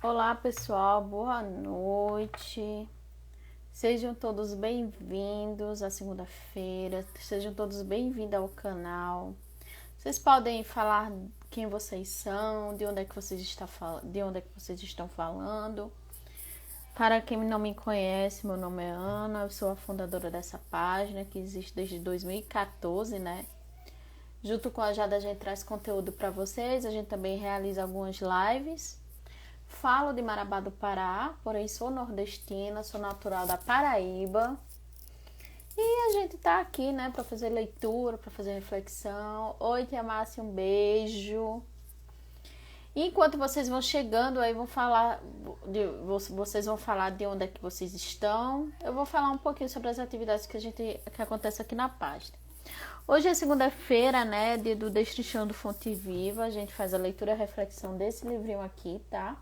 Olá pessoal, boa noite. Sejam todos bem-vindos à segunda-feira. Sejam todos bem-vindos ao canal. Vocês podem falar quem vocês são, de onde é que vocês estão falando. Para quem não me conhece, meu nome é Ana, eu sou a fundadora dessa página que existe desde 2014, né? Junto com a Jada a gente traz conteúdo para vocês, a gente também realiza algumas lives. Falo de Marabá do Pará, porém sou nordestina, sou natural da Paraíba. E a gente tá aqui, né, para fazer leitura, para fazer reflexão. Oi, Tia Márcia, um beijo. E enquanto vocês vão chegando, aí vocês vão falar de onde é que vocês estão. Eu vou falar um pouquinho sobre as atividades que acontece aqui na página. Hoje é segunda-feira, né, dia do Destrinchando Fonte Viva. A gente faz a leitura e a reflexão desse livrinho aqui, tá?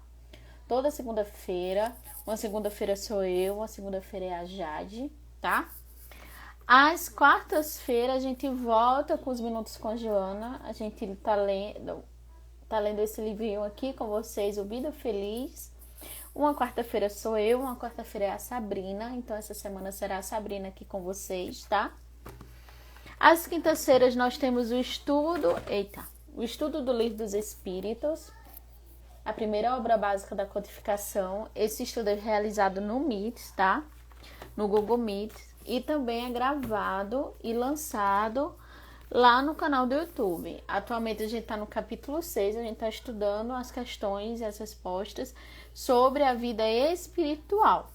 Toda segunda-feira. Uma segunda-feira sou eu, uma segunda-feira é a Jade, tá? Às quartas-feiras a gente volta com os Minutos com a Joana. A gente tá lendo esse livrinho aqui com vocês, O Vida Feliz. Uma quarta-feira sou eu, uma quarta-feira é a Sabrina. Então essa semana será a Sabrina aqui com vocês, tá? Às quintas-feiras nós temos o estudo do Livro dos Espíritos, a primeira obra básica da codificação. Esse estudo é realizado no Meet, tá? No Google Meet, e também é gravado e lançado lá no canal do YouTube. Atualmente a gente está no capítulo 6, a gente está estudando as questões e as respostas sobre a vida espiritual.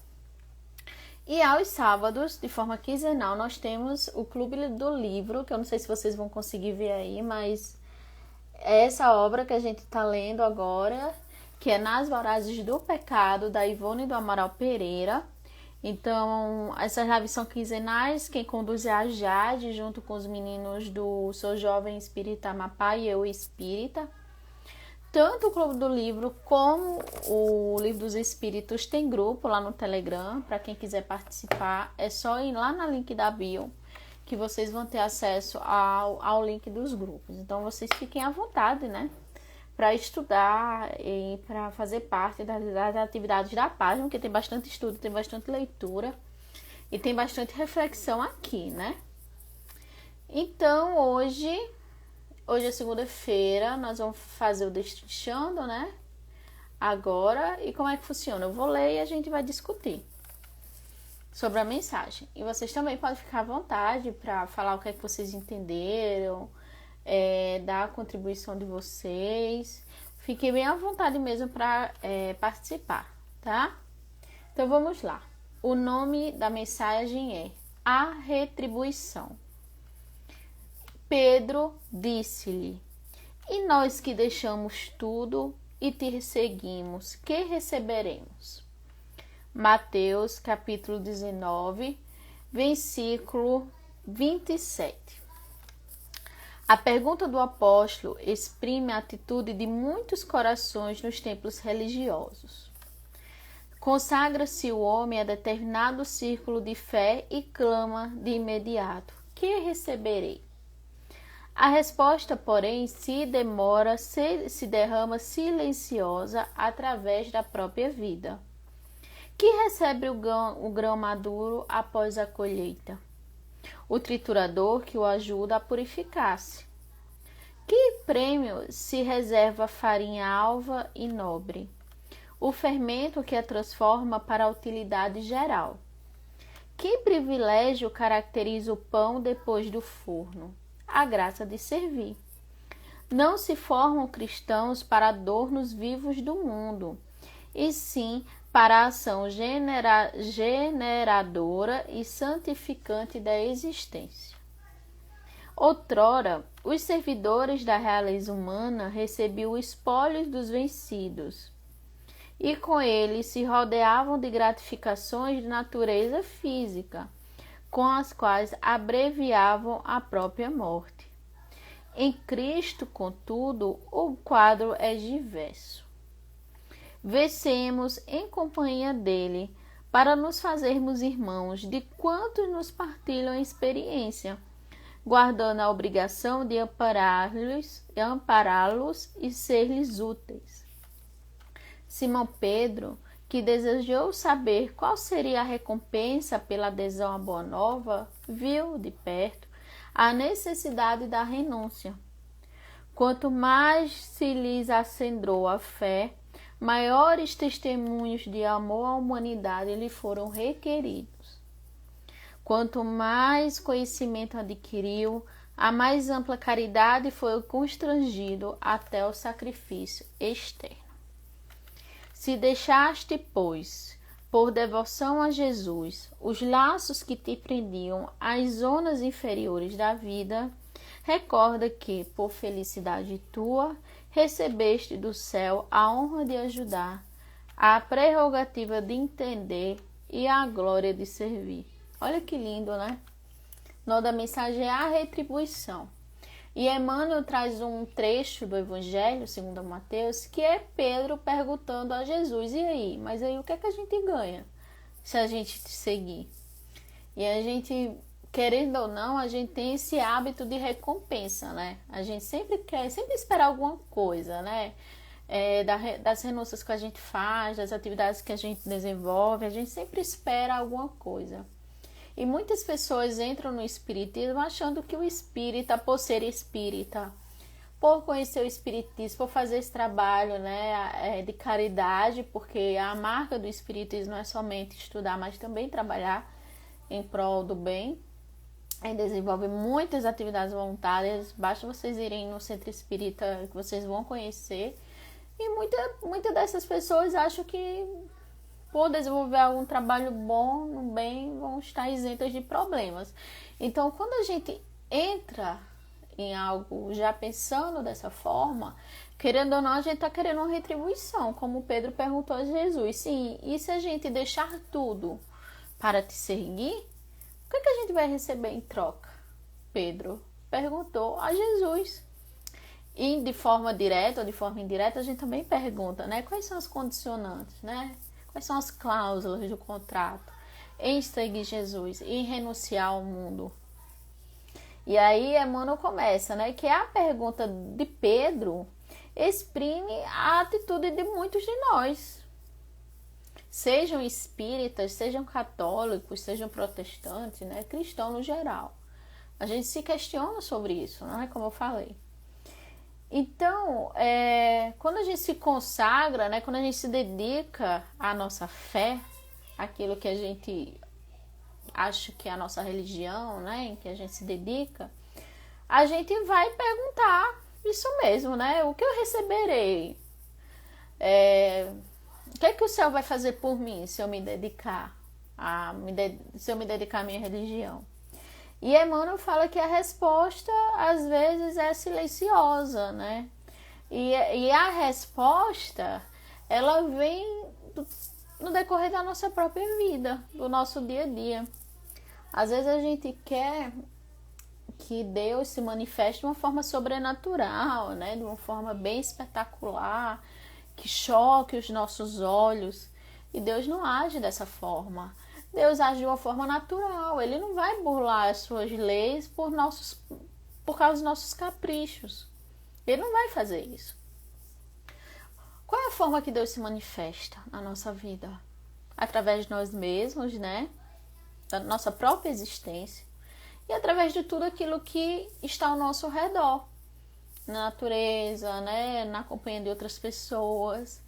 E aos sábados, de forma quinzenal, nós temos o Clube do Livro, que eu não sei se vocês vão conseguir ver aí, mas é essa obra que a gente está lendo agora, que é Nas Vorazes do Pecado, da Ivone do Amaral Pereira. Então, essas lives são quinzenais, quem conduz é a Jade, junto com os meninos do Sou Jovem Espírita Amapá e Eu Espírita. Tanto o Clube do Livro como o Livro dos Espíritos tem grupo lá no Telegram. Para quem quiser participar, é só ir lá na link da bio que vocês vão ter acesso ao link dos grupos. Então, vocês fiquem à vontade, né? Para estudar e para fazer parte das atividades da página, porque tem bastante estudo, tem bastante leitura e tem bastante reflexão aqui, né? Então, hoje é segunda-feira, nós vamos fazer o Destrinchando, né? Agora, e como é que funciona? Eu vou ler e a gente vai discutir sobre a mensagem. E vocês também podem ficar à vontade para falar o que é que vocês entenderam, dar a contribuição de vocês. Fiquem bem à vontade mesmo para participar, tá? Então vamos lá. O nome da mensagem é A Retribuição. Pedro disse-lhe: E nós que deixamos tudo e te seguimos, que receberemos? Mateus capítulo 19, versículo 27. A pergunta do apóstolo exprime a atitude de muitos corações nos templos religiosos. Consagra-se o homem a determinado círculo de fé e clama de imediato: que receberei? A resposta, porém, se derrama silenciosa através da própria vida. Que recebe o grão maduro após a colheita? O triturador que o ajuda a purificar-se. Que prêmio se reserva a farinha alva e nobre? O fermento que a transforma para a utilidade geral. Que privilégio caracteriza o pão depois do forno? A graça de servir. Não se formam cristãos para adornos vivos do mundo, e sim para a ação generadora e santificante da existência. Outrora, os servidores da realeza humana recebiam espólios dos vencidos, e com eles se rodeavam de gratificações de natureza física, com as quais abreviavam a própria morte. Em Cristo, contudo, o quadro é diverso. Vencemos em companhia dele para nos fazermos irmãos de quantos nos partilham a experiência, guardando a obrigação de ampará-los e ser-lhes úteis. Simão Pedro, que desejou saber qual seria a recompensa pela adesão à Boa Nova, viu de perto a necessidade da renúncia. Quanto mais se lhes acendrau a fé, maiores testemunhos de amor à humanidade lhe foram requeridos. Quanto mais conhecimento adquiriu, a mais ampla caridade foi constrangido até o sacrifício externo. Se deixaste, pois, por devoção a Jesus, os laços que te prendiam às zonas inferiores da vida, recorda que, por felicidade tua, recebeste do céu a honra de ajudar, a prerrogativa de entender e a glória de servir. Olha que lindo, né? O nome da mensagem é a retribuição. E Emmanuel traz um trecho do Evangelho, segundo Mateus, que é Pedro perguntando a Jesus, e aí? Mas aí o que é que a gente ganha se a gente te seguir? E a gente, querendo ou não, a gente tem esse hábito de recompensa, né? A gente sempre quer, sempre esperar alguma coisa, né? Das renúncias que a gente faz, das atividades que a gente desenvolve, a gente sempre espera alguma coisa. E muitas pessoas entram no espiritismo achando que o espírita, por ser espírita, por conhecer o espiritismo, por fazer esse trabalho, né, de caridade, porque a marca do espiritismo não é somente estudar, mas também trabalhar em prol do bem. E desenvolve muitas atividades voluntárias, basta vocês irem no centro espírita que vocês vão conhecer. E muitas dessas pessoas acham que por desenvolver algum trabalho bom, no bem, vão estar isentas de problemas. Então, quando a gente entra em algo já pensando dessa forma, querendo ou não, a gente está querendo uma retribuição, como Pedro perguntou a Jesus. Sim, e se a gente deixar tudo para te seguir, o que é que a gente vai receber em troca? Pedro perguntou a Jesus. E de forma direta ou de forma indireta, a gente também pergunta, né? Quais são as condicionantes, né? Quais são as cláusulas do contrato em seguir Jesus e renunciar ao mundo? E aí Emmanuel começa, né? Que a pergunta de Pedro exprime a atitude de muitos de nós. Sejam espíritas, sejam católicos, sejam protestantes, né? Cristãos no geral. A gente se questiona sobre isso, né? Como eu falei. Então, quando a gente se consagra, né, quando a gente se dedica à nossa fé, aquilo que a gente acha que é a nossa religião, né, em que a gente se dedica, a gente vai perguntar isso mesmo, né? O que eu receberei? O que é que o céu vai fazer por mim se eu me dedicar à minha religião? E Emmanuel fala que a resposta, às vezes, é silenciosa, né? E a resposta, ela vem no decorrer da nossa própria vida, do nosso dia a dia. Às vezes a gente quer que Deus se manifeste de uma forma sobrenatural, né? De uma forma bem espetacular, que choque os nossos olhos. E Deus não age dessa forma. Deus age de uma forma natural. Ele não vai burlar as suas leis por causa dos nossos caprichos. Ele não vai fazer isso. Qual é a forma que Deus se manifesta na nossa vida? Através de nós mesmos, né? Da nossa própria existência. E através de tudo aquilo que está ao nosso redor. Na natureza, né? Na companhia de outras pessoas.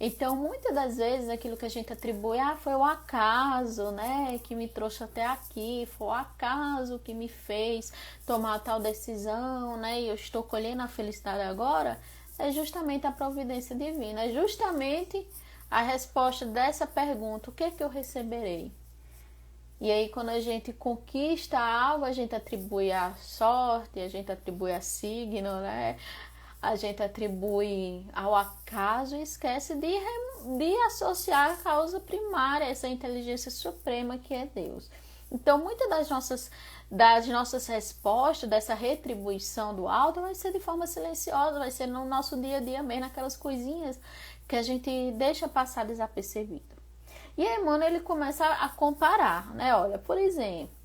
Então, muitas das vezes, aquilo que a gente atribui, foi o acaso, né, que me trouxe até aqui, foi o acaso que me fez tomar tal decisão, né, e eu estou colhendo a felicidade agora, é justamente a providência divina, é justamente a resposta dessa pergunta, o que é que eu receberei? E aí, quando a gente conquista algo, a gente atribui a sorte, a gente atribui a signo, né? A gente atribui ao acaso e esquece de associar a causa primária, essa inteligência suprema que é Deus. Então, muitas das nossas respostas, dessa retribuição do alto, vai ser de forma silenciosa, vai ser no nosso dia a dia mesmo, aquelas coisinhas que a gente deixa passar desapercebido. E aí, Emmanuel, ele começa a comparar, né? Olha, por exemplo,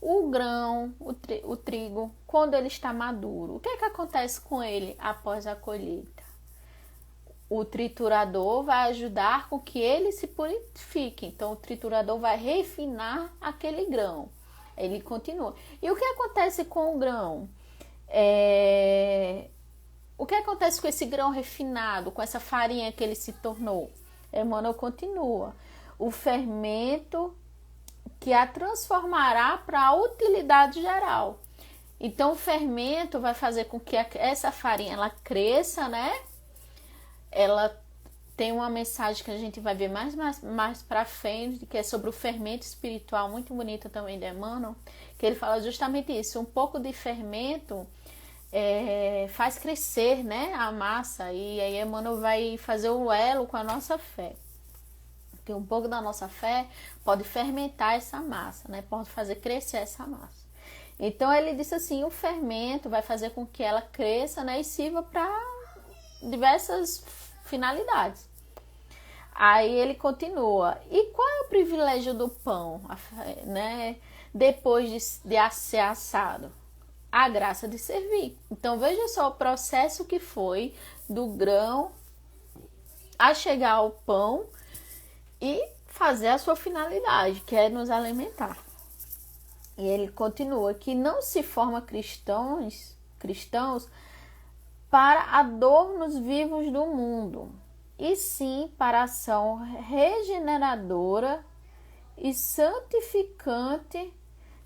o grão, o trigo, quando ele está maduro, o que é que acontece com ele após a colheita? o triturador vai ajudar com que ele se purifique. Então, o triturador vai refinar aquele grão. Ele continua. E o que acontece com o grão? O que acontece com esse grão refinado, com essa farinha que ele se tornou? Emmanuel continua. O fermento que a transformará para a utilidade geral. Então, o fermento vai fazer com que essa farinha ela cresça, né? Ela tem uma mensagem que a gente vai ver mais para frente, que é sobre o fermento espiritual, muito bonita também de Emmanuel, que ele fala justamente isso. Um pouco de fermento faz crescer, né, a massa, e aí Emmanuel vai fazer o elo com a nossa fé. Porque um pouco da nossa fé pode fermentar essa massa, né, pode fazer crescer essa massa. Então ele disse assim, o fermento vai fazer com que ela cresça, né, e sirva para diversas finalidades. Aí ele continua. E qual é o privilégio do pão, né? Depois de ser assado? A graça de servir. Então veja só o processo que foi do grão a chegar ao pão e fazer a sua finalidade, que é nos alimentar. E ele continua que não se forma cristãos para adornos vivos do mundo, e sim para a ação regeneradora e santificante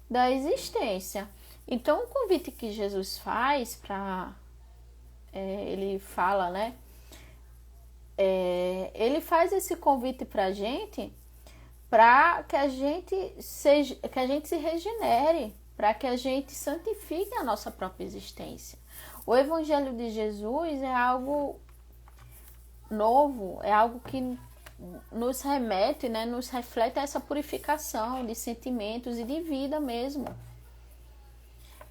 da existência. Então, o convite que Jesus faz ele fala, né? Ele faz esse convite para a gente que a gente se regenere, para que a gente santifique a nossa própria existência. O Evangelho de Jesus é algo novo, é algo que nos remete, né, nos reflete a essa purificação de sentimentos e de vida mesmo.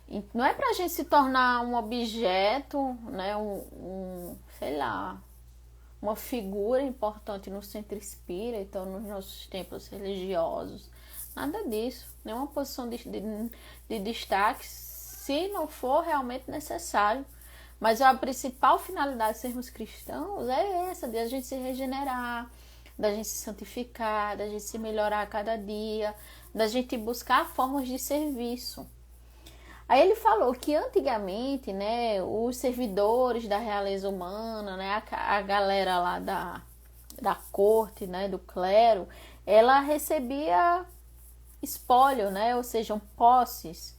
E não é para a gente se tornar um objeto, né, sei lá, uma figura importante no centro espírita, nos nossos templos religiosos. Nada disso. Nenhuma posição de destaque, se não for realmente necessário. Mas a principal finalidade de sermos cristãos é essa, de a gente se regenerar, da gente se santificar, da gente se melhorar a cada dia, da gente buscar formas de serviço. Aí ele falou que antigamente, né, os servidores da realeza humana, né, a galera lá da corte, né, do clero, ela recebia espólio, né, ou sejam, posses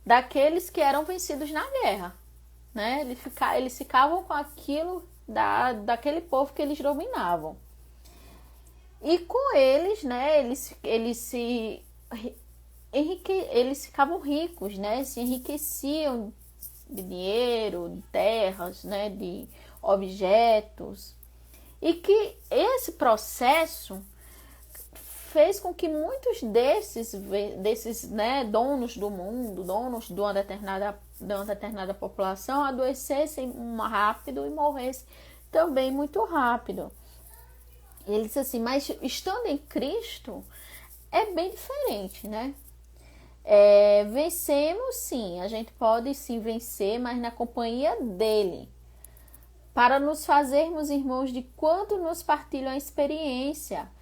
daqueles que eram vencidos na guerra, né? Eles ficavam com aquilo daquele povo que eles dominavam. E com eles, né, eles ficavam ricos, né? Se enriqueciam de dinheiro, de terras, né? De objetos. E que esse processo fez com que muitos desses né, donos do mundo, donos de uma determinada população, adoecessem rápido e morressem também muito rápido. Ele disse assim, mas estando em Cristo é bem diferente, né? Vencemos sim, a gente pode sim vencer, mas na companhia dele, para nos fazermos irmãos de quanto nos partilham a experiência.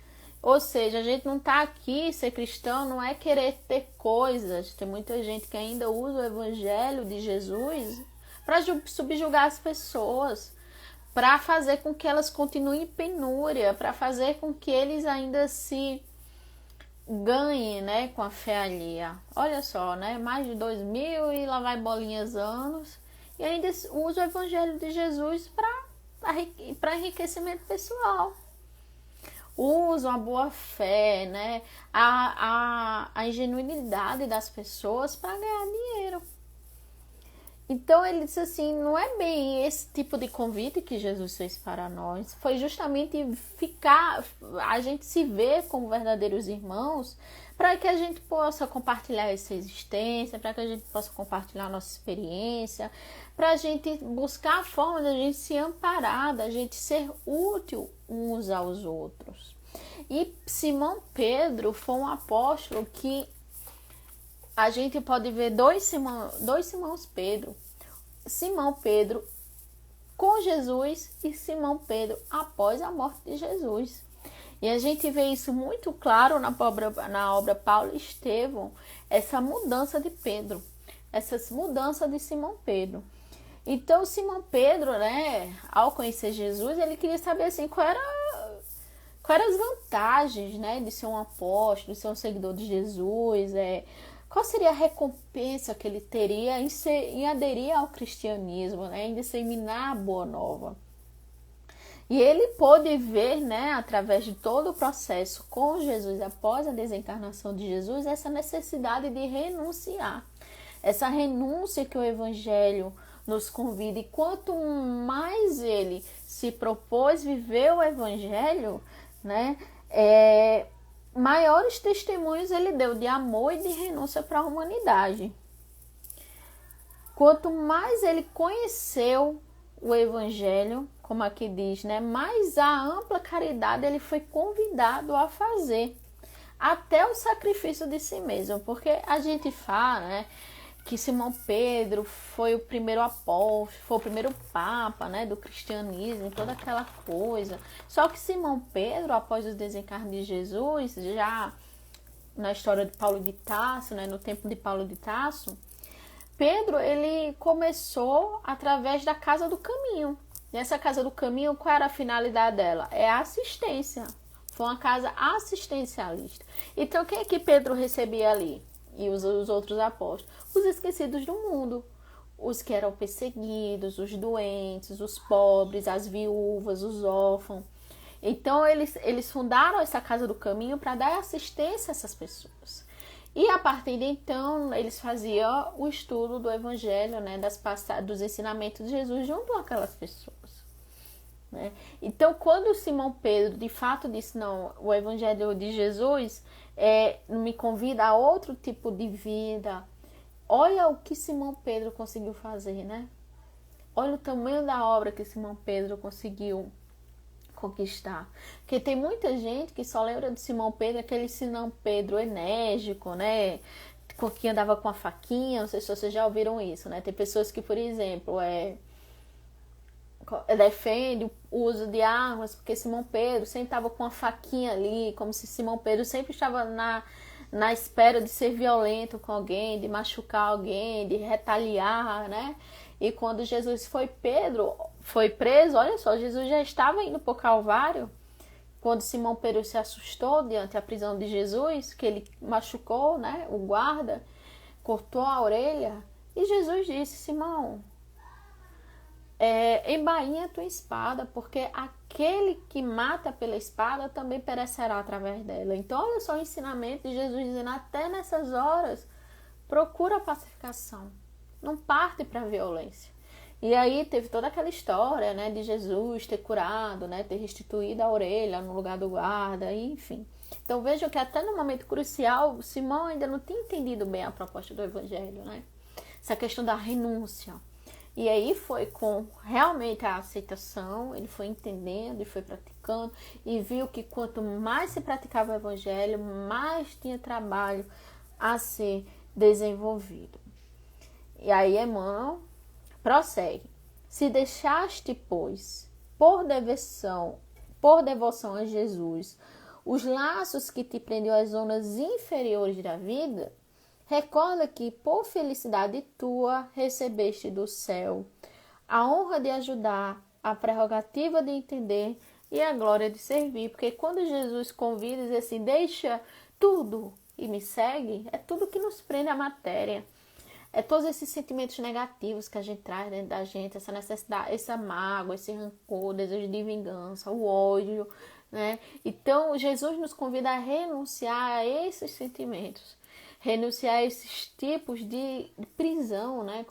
Ou seja, a gente não está aqui, ser cristão não é querer ter coisas. Tem muita gente que ainda usa o evangelho de Jesus para subjugar as pessoas, para fazer com que elas continuem em penúria, para fazer com que eles ainda se ganhem, né, com a fé alheia. Olha só, né, mais de 2000 e lá vai bolinhas anos, e ainda usa o evangelho de Jesus para enriquecimento pessoal. Usam a boa fé, né, a ingenuidade das pessoas para ganhar dinheiro. Então ele disse assim, não é bem esse tipo de convite que Jesus fez para nós, foi justamente a gente se ver como verdadeiros irmãos, para que a gente possa compartilhar essa existência, para que a gente possa compartilhar a nossa experiência, para a gente buscar a forma de a gente se amparar, da gente ser útil uns aos outros. E Simão Pedro foi um apóstolo que a gente pode ver dois Simãos Pedro. Simão Pedro com Jesus e Simão Pedro após a morte de Jesus. E a gente vê isso muito claro na obra Paulo e Estevão, essa mudança de Pedro, essas mudanças de Simão Pedro. Então, Simão Pedro, né, ao conhecer Jesus, ele queria saber assim, quais eram as vantagens, né, de ser um apóstolo, de ser um seguidor de Jesus, qual seria a recompensa que ele teria em aderir ao cristianismo, né, em disseminar a boa nova. E ele pôde ver, né, através de todo o processo com Jesus, após a desencarnação de Jesus, essa necessidade de renunciar. Essa renúncia que o Evangelho nos convida. E quanto mais ele se propôs viver o Evangelho, né, maiores testemunhos ele deu de amor e de renúncia para a humanidade. Quanto mais ele conheceu o Evangelho, como aqui diz, né, mais a ampla caridade ele foi convidado a fazer, até o sacrifício de si mesmo, porque a gente fala, né, que Simão Pedro foi o primeiro apóstolo, foi o primeiro papa, né, do cristianismo, toda aquela coisa. Só que Simão Pedro, após o desencarne de Jesus, já na história de Paulo de Tarso, né, no tempo de Paulo de Tarso, Pedro, ele começou através da Casa do Caminho. E essa Casa do Caminho, qual era a finalidade dela? É a assistência. Foi uma casa assistencialista. Então, quem é que Pedro recebia ali? E os outros apóstolos? Os esquecidos do mundo. Os que eram perseguidos, os doentes, os pobres, as viúvas, os órfãos. Então, eles fundaram essa Casa do Caminho para dar assistência a essas pessoas. E a partir de então, eles faziam o estudo do Evangelho, né, dos ensinamentos de Jesus junto àquelas pessoas. Né? Então, quando Simão Pedro de fato disse, não, o Evangelho de Jesus me convida a outro tipo de vida, olha o que Simão Pedro conseguiu fazer, né? Olha o tamanho da obra que Simão Pedro conseguiu conquistar. Porque tem muita gente que só lembra de Simão Pedro, aquele Simão Pedro enérgico, né? Que andava com a faquinha, não sei se vocês já ouviram isso, né? Tem pessoas que, por exemplo, defende o uso de armas, porque Simão Pedro sempre estava com a faquinha ali, como se Simão Pedro sempre estava na espera de ser violento com alguém, de machucar alguém, de retaliar, né? E quando Jesus foi preso, olha só, Jesus já estava indo para o Calvário, quando Simão Pedro se assustou diante da prisão de Jesus, que ele machucou, né, o guarda, cortou a orelha, e Jesus disse, Simão, embainha a tua espada, porque aquele que mata pela espada também perecerá através dela. Então, olha só o ensinamento de Jesus dizendo, até nessas horas, procura a pacificação, não parte para a violência. E aí teve toda aquela história, né, de Jesus ter curado, né, ter restituído a orelha no lugar do guarda, enfim. Então vejam que até no momento crucial, Simão ainda não tinha entendido bem a proposta do Evangelho, né? Essa questão da renúncia. E aí foi com realmente a aceitação, ele foi entendendo e foi praticando e viu que quanto mais se praticava o Evangelho, mais tinha trabalho a ser desenvolvido. E aí Emmanuel prossegue. Se deixaste, pois, por devoção a Jesus, os laços que te prendeu às zonas inferiores da vida, recorda que, por felicidade tua, recebeste do céu a honra de ajudar, a prerrogativa de entender e a glória de servir. Porque quando Jesus convida e diz assim, deixa tudo e me segue, é tudo que nos prende à matéria. É todos esses sentimentos negativos que a gente traz dentro da gente, essa necessidade, essa mágoa, esse rancor, desejo de vingança, o ódio, né? Então, Jesus nos convida a renunciar a esses sentimentos, renunciar a esses tipos de prisão, né?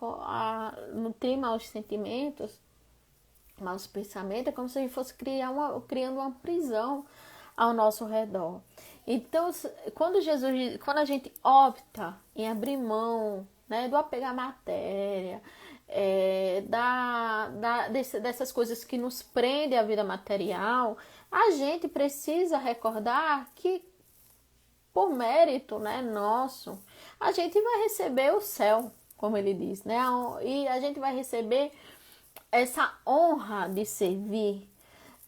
Nutrir maus sentimentos, maus pensamentos, é como se a gente fosse criando uma prisão ao nosso redor. Então, quando a gente opta em abrir mão, né, do apego à matéria, dessas coisas que nos prendem à vida material, a gente precisa recordar que, por mérito, né, nosso, a gente vai receber o céu, como ele diz, né? E a gente vai receber essa honra de servir,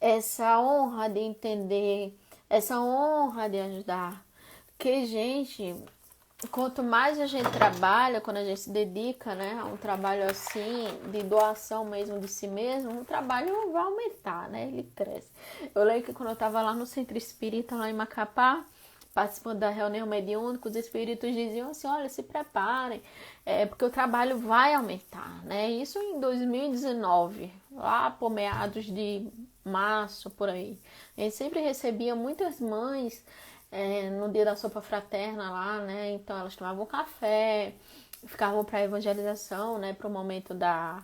essa honra de entender, essa honra de ajudar. Porque, gente, quanto mais a gente trabalha, quando a gente se dedica, né, a um trabalho assim, de doação mesmo de si mesmo, o trabalho vai aumentar, né, ele cresce. Eu lembro que quando eu estava lá no Centro Espírita, lá em Macapá, participando da reunião mediúnica, os espíritos diziam assim, olha, se preparem, porque o trabalho vai aumentar, né? Isso em 2019, lá por meados de março, por aí. A gente sempre recebia muitas mães no dia da sopa fraterna lá, né? Então elas tomavam café, ficavam para evangelização, né? Para o momento da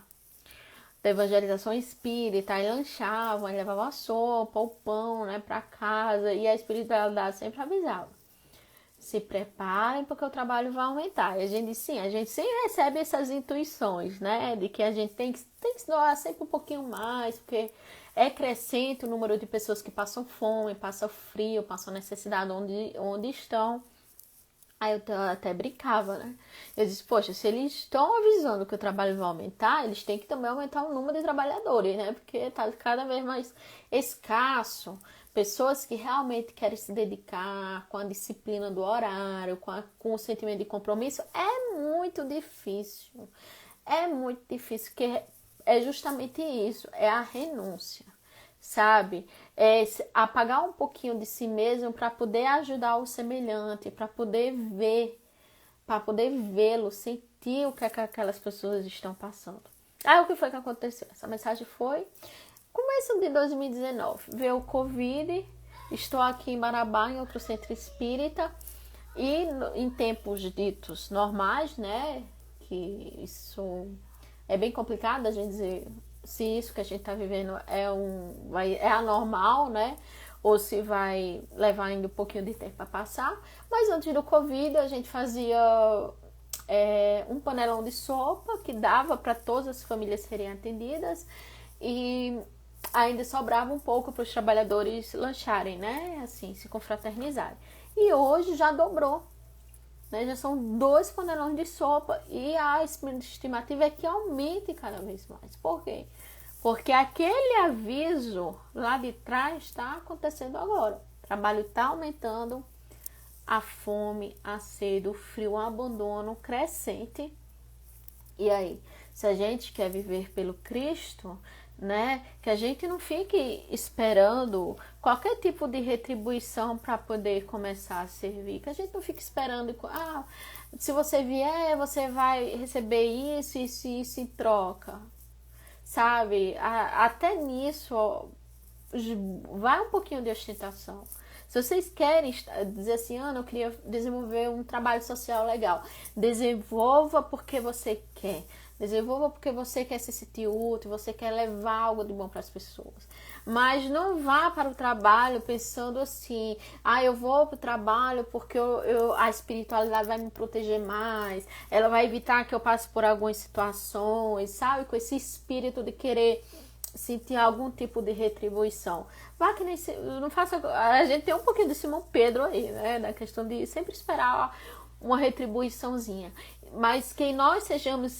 evangelização espírita, aí lanchavam, aí levavam a sopa, o pão, né, para casa, e a espiritualidade sempre avisava: se preparem porque o trabalho vai aumentar. E a gente, sim, a gente sempre recebe essas intuições, né, de que a gente tem que se doar sempre um pouquinho mais, porque é crescente o número de pessoas que passam fome, passam frio, passam necessidade onde estão. Aí eu até brincava, né? Eu disse, poxa, se eles estão avisando que o trabalho vai aumentar, eles têm que também aumentar o número de trabalhadores, né? Porque tá cada vez mais escasso. Pessoas que realmente querem se dedicar com a disciplina do horário, com o sentimento de compromisso, é muito difícil. É muito difícil, porque é justamente isso, é a renúncia, sabe? É apagar um pouquinho de si mesmo para poder ajudar o semelhante, para poder vê-lo, sentir o que aquelas pessoas estão passando. Aí o que foi que aconteceu? Essa mensagem foi começo de 2019. Veio o Covid, estou aqui em Marabá, em outro centro espírita, e em tempos ditos normais, né? Que isso é bem complicado a gente dizer se isso que a gente está vivendo é anormal, né? Ou se vai levar ainda um pouquinho de tempo para passar. Mas antes do Covid, a gente fazia um panelão de sopa que dava para todas as famílias serem atendidas e ainda sobrava um pouco para os trabalhadores lancharem, né? Assim, se confraternizarem. E hoje já dobrou. Né? Já são 2 panelões de sopa e a estimativa é que aumente cada vez mais. Por quê? Porque aquele aviso lá de trás está acontecendo agora. O trabalho está aumentando, a fome, a sede, o frio, o abandono crescente. E aí, se a gente quer viver pelo Cristo, né, que a gente não fique esperando qualquer tipo de retribuição para poder começar a servir, que a gente não fique esperando, se você vier, você vai receber isso, isso, isso em troca, sabe? Até nisso, ó, vai um pouquinho de ostentação. Se vocês querem dizer assim, Ana, eu queria desenvolver um trabalho social legal, desenvolva porque você quer. Desenvolva porque você quer se sentir útil, você quer levar algo de bom para as pessoas. Mas não vá para o trabalho pensando assim, eu vou para o trabalho porque a espiritualidade vai me proteger mais, ela vai evitar que eu passe por algumas situações, sabe? Com esse espírito de querer sentir algum tipo de retribuição. Vá que nem não faça. A gente tem um pouquinho de Simão Pedro aí, né? Da questão de sempre esperar uma retribuiçãozinha. Mas que nós sejamos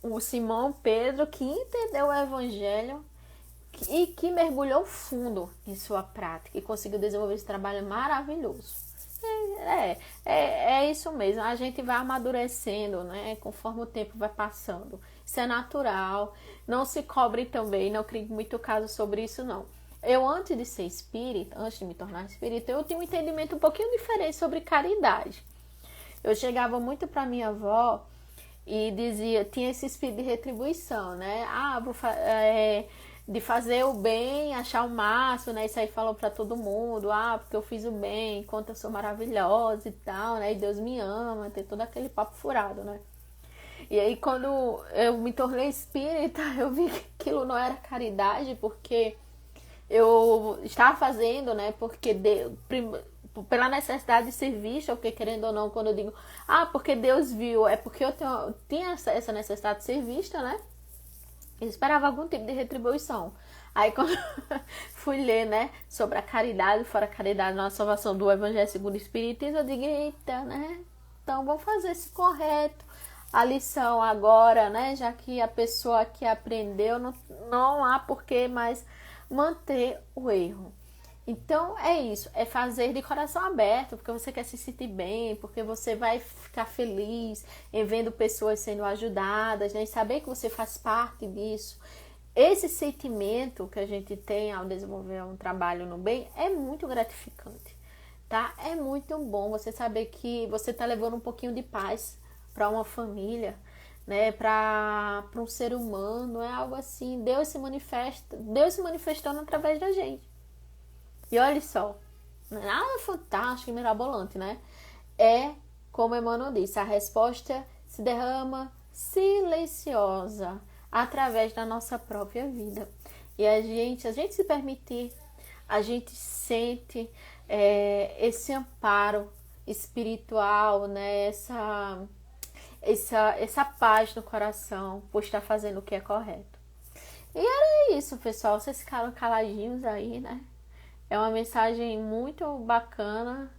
o Simão Pedro que entendeu o Evangelho e que mergulhou fundo em sua prática e conseguiu desenvolver esse trabalho maravilhoso. É isso mesmo, a gente vai amadurecendo, né, conforme o tempo vai passando. Isso é natural, não se cobre também, não crie muito caso sobre isso não. Eu, antes de ser espírita, antes de me tornar espírita, eu tinha um entendimento um pouquinho diferente sobre caridade. Eu chegava muito para minha avó e dizia, tinha esse espírito de retribuição, né? De fazer o bem, achar o máximo, né? Isso aí falou para todo mundo, porque eu fiz o bem, enquanto eu sou maravilhosa e tal, né? E Deus me ama, tem todo aquele papo furado, né? E aí quando eu me tornei espírita, eu vi que aquilo não era caridade, porque eu estava fazendo, né? Porque pela necessidade de ser vista, porque querendo ou não, quando eu digo, porque Deus viu, é porque eu tinha essa necessidade de ser vista, né? Eu esperava algum tipo de retribuição. Aí quando fui ler, né, sobre a caridade, fora a caridade na salvação do Evangelho segundo o Espiritismo, eu digo, eita, né? Então vamos fazer esse correto. a lição agora, né? Já que a pessoa que aprendeu, não há por que mais manter o erro. Então é isso, é fazer de coração aberto, porque você quer se sentir bem, porque você vai ficar feliz em vendo pessoas sendo ajudadas, né? E saber que você faz parte disso. Esse sentimento que a gente tem ao desenvolver um trabalho no bem é muito gratificante, tá? É muito bom você saber que você está levando um pouquinho de paz para uma família, né? Para um ser humano, é algo assim. Deus se manifestando através da gente. E olha só, não é nada fantástico e mirabolante, né? É, como Emmanuel disse, a resposta se derrama silenciosa através da nossa própria vida. E a gente se permitir, a gente sente esse amparo espiritual, né? Essa paz no coração por estar fazendo o que é correto. E era isso, pessoal. Vocês ficaram caladinhos aí, né? É uma mensagem muito bacana.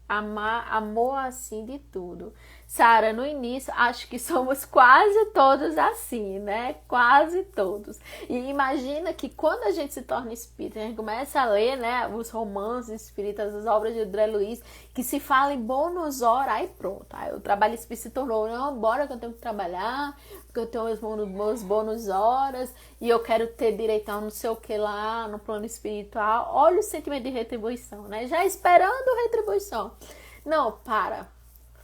Amor assim de tudo. Sara, no início, acho que somos quase todos assim, né? Quase todos. E imagina que quando a gente se torna espírita, a gente começa a ler, né, os romances espíritas, as obras de André Luiz, que se fala em bônus hora, aí pronto. Aí o trabalho espírita se tornou, não, bora que eu tenho que trabalhar, porque eu tenho meus bônus horas, e eu quero ter direito a não sei o que lá, no plano espiritual. Olha o sentimento de retribuição, né? Já esperando retribuição. Não,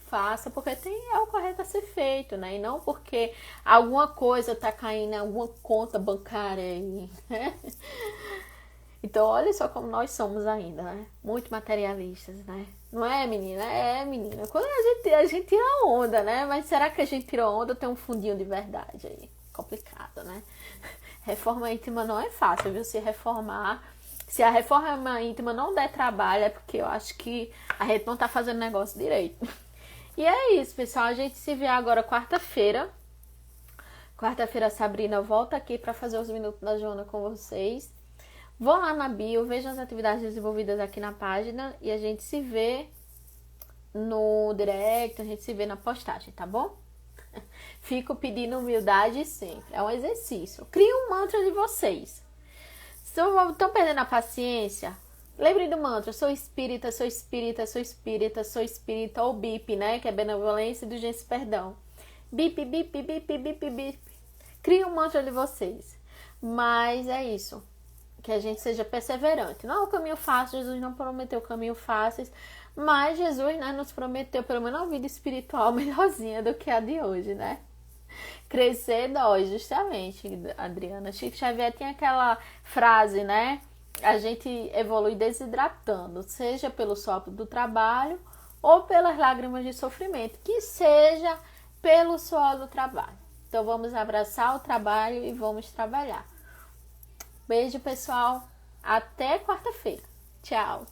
faça porque é o correto a ser feito, né? E não porque alguma coisa tá caindo em alguma conta bancária aí, né? Então, olha só como nós somos ainda, né? Muito materialistas, né? Não é, menina? É, menina. Quando a gente tira onda, né? Mas será que a gente tira onda ou tem um fundinho de verdade aí? Complicado, né? Reforma íntima não é fácil, viu? Se reformar. Se a reforma íntima não der trabalho, é porque eu acho que a gente não tá fazendo negócio direito. E é isso, pessoal. A gente se vê agora quarta-feira. Quarta-feira a Sabrina volta aqui para fazer os minutos da Joana com vocês. Vão lá na bio, vejam as atividades desenvolvidas aqui na página e a gente se vê no direct, a gente se vê na postagem, tá bom? Fico pedindo humildade sempre. É um exercício. Crie um mantra de vocês. Se estão perdendo a paciência, lembrem do mantra. Sou espírita, sou espírita, sou espírita, sou espírita. Ou BIP, né? Que é benevolência, indulgência e perdão. BIP, BIP, BIP, BIP, BIP. Crie um mantra de vocês. Mas é isso. Que a gente seja perseverante. Não é o caminho fácil, Jesus não prometeu caminho fáceis, mas Jesus, né, nos prometeu pelo menos uma vida espiritual melhorzinha do que a de hoje, né? Crescer dói, justamente, Adriana. Chico Xavier tinha aquela frase, né? A gente evolui desidratando, seja pelo sopro do trabalho ou pelas lágrimas de sofrimento, que seja pelo suor do trabalho. Então vamos abraçar o trabalho e vamos trabalhar. Beijo, pessoal. Até quarta-feira. Tchau.